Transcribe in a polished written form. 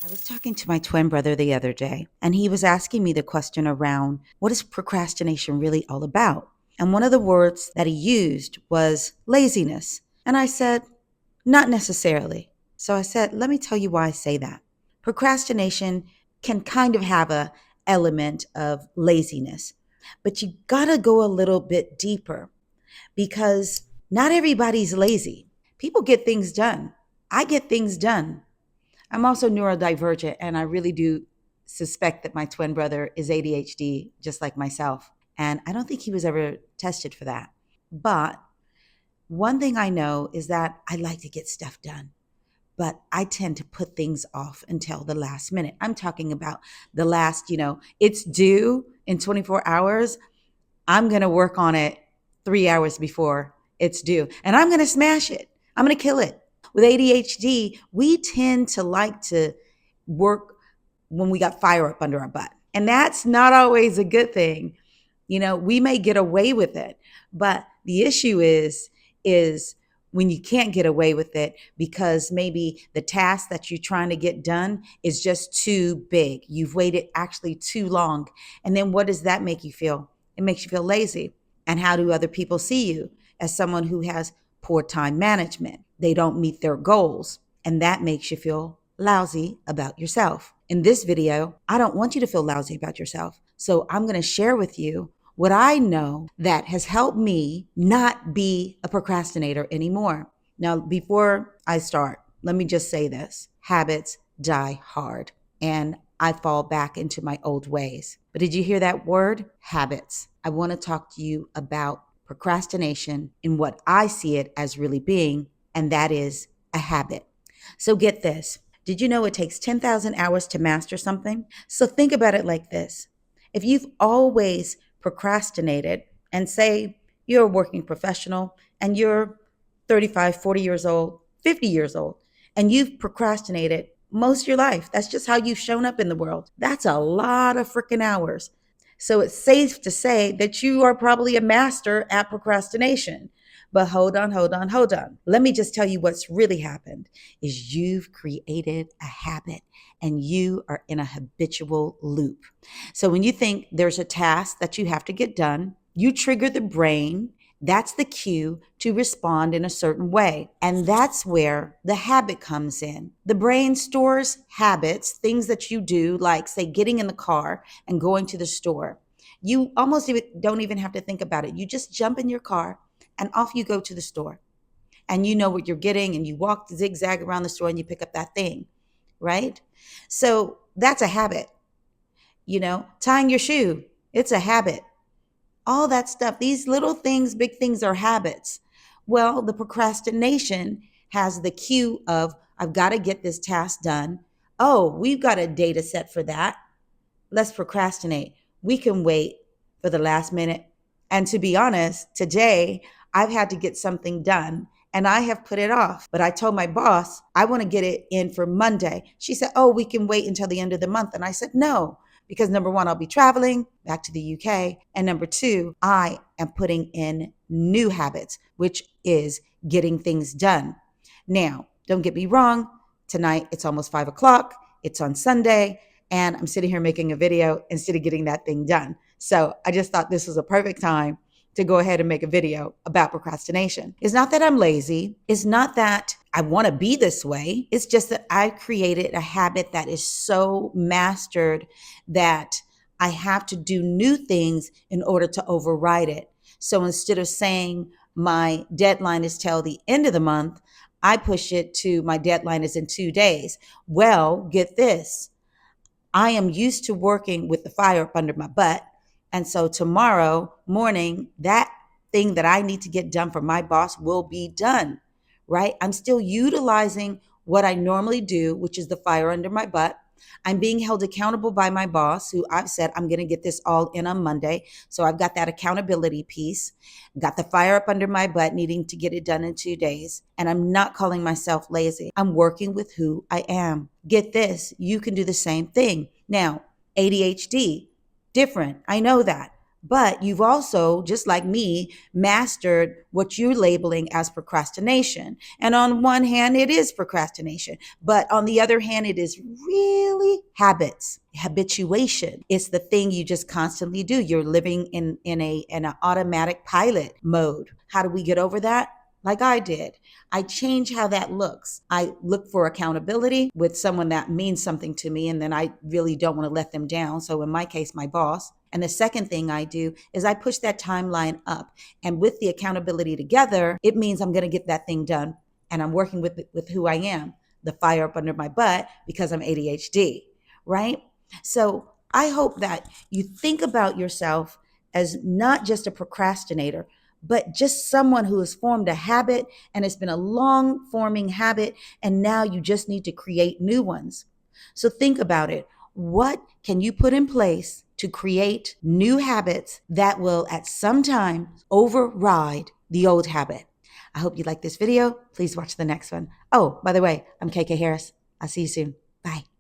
I was talking to my twin brother the other day, and he was asking me the question around what is procrastination really all about? And one of the words that he used was laziness. And I said, not necessarily. So I said, let me tell you why I say that. Procrastination can kind of have a element of laziness, but you gotta go a little bit deeper because not everybody's lazy. People get things done. I get things done. I'm also neurodivergent, and I really do suspect that my twin brother is ADHD, just like myself. And I don't think he was ever tested for that. But one thing I know is that I like to get stuff done, but I tend to put things off until the last minute. I'm talking about the last, it's due in 24 hours. I'm going to work on it 3 hours before it's due, and I'm going to smash it. I'm going to kill it. With ADHD, we tend to like to work when we got fire up under our butt. And that's not always a good thing. We may get away with it, but the issue is when you can't get away with it because maybe the task that you're trying to get done is just too big. You've waited actually too long. And then what does that make you feel? It makes you feel lazy. And how do other people see you? As someone who has poor time management. They don't meet their goals, and that makes you feel lousy about yourself. In this video, I don't want you to feel lousy about yourself. So I'm going to share with you what I know that has helped me not be a procrastinator anymore. Now, before I start, let me just say this. Habits die hard, and I fall back into my old ways. But did you hear that word? Habits. I want to talk to you about procrastination in what I see it as really being, and that is a habit. So get this. Did you know it takes 10,000 hours to master something? So think about it like this. If you've always procrastinated, and say you're a working professional and you're 35, 40 years old, 50 years old, and you've procrastinated most of your life, that's just how you've shown up in the world. That's a lot of freaking hours. So it's safe to say that you are probably a master at procrastination. But hold on. Let me just tell you what's really happened is you've created a habit and you are in a habitual loop. So when you think there's a task that you have to get done, you trigger the brain. That's the cue to respond in a certain way. And that's where the habit comes in. The brain stores habits, things that you do, like, say, getting in the car and going to the store. You almost don't even have to think about it. You just jump in your car and off you go to the store. And you know what you're getting, and you walk zigzag around the store and you pick up that thing, right? So that's a habit. Tying your shoe, it's a habit. All that stuff, these little things, big things are habits. Well, the procrastination has the cue of, I've got to get this task done. Oh, we've got a data set for that. Let's procrastinate. We can wait for the last minute. And to be honest, today I've had to get something done and I have put it off. But I told my boss, I want to get it in for Monday. She said, oh, we can wait until the end of the month. And I said, no. Because number one, I'll be traveling back to the UK. And number two, I am putting in new habits, which is getting things done. Now, don't get me wrong. Tonight, it's almost 5 o'clock. It's on Sunday. And I'm sitting here making a video instead of getting that thing done. So I just thought this was a perfect time to go ahead and make a video about procrastination. It's not that I'm lazy. It's not that I want to be this way. It's just that I created a habit that is so mastered that I have to do new things in order to override it. So instead of saying my deadline is till the end of the month, I push it to my deadline is in 2 days. Well, get this. I am used to working with the fire up under my butt. And so tomorrow morning, that thing that I need to get done for my boss will be done, right? I'm still utilizing what I normally do, which is the fire under my butt. I'm being held accountable by my boss, who I've said I'm going to get this all in on Monday. So I've got that accountability piece, got the fire up under my butt, needing to get it done in 2 days. And I'm not calling myself lazy. I'm working with who I am. Get this, you can do the same thing. Now, ADHD, different. I know that. But you've also, just like me, mastered what you're labeling as procrastination. And on one hand, it is procrastination. But on the other hand, it is really habits, habituation. It's the thing you just constantly do. You're living in an automatic pilot mode. How do we get over that? Like I did. I change how that looks. I look for accountability with someone that means something to me, and then I really don't want to let them down. So in my case, my boss. And the second thing I do is I push that timeline up. And with the accountability together, it means I'm going to get that thing done. And I'm working with who I am, the fire up under my butt, because I'm ADHD, right? So I hope that you think about yourself as not just a procrastinator, but just someone who has formed a habit, and it's been a long forming habit, and now you just need to create new ones. So think about it. What can you put in place to create new habits that will at some time override the old habit? I hope you like this video. Please watch the next one. Oh, by the way, I'm KK Harris. I'll see you soon. Bye.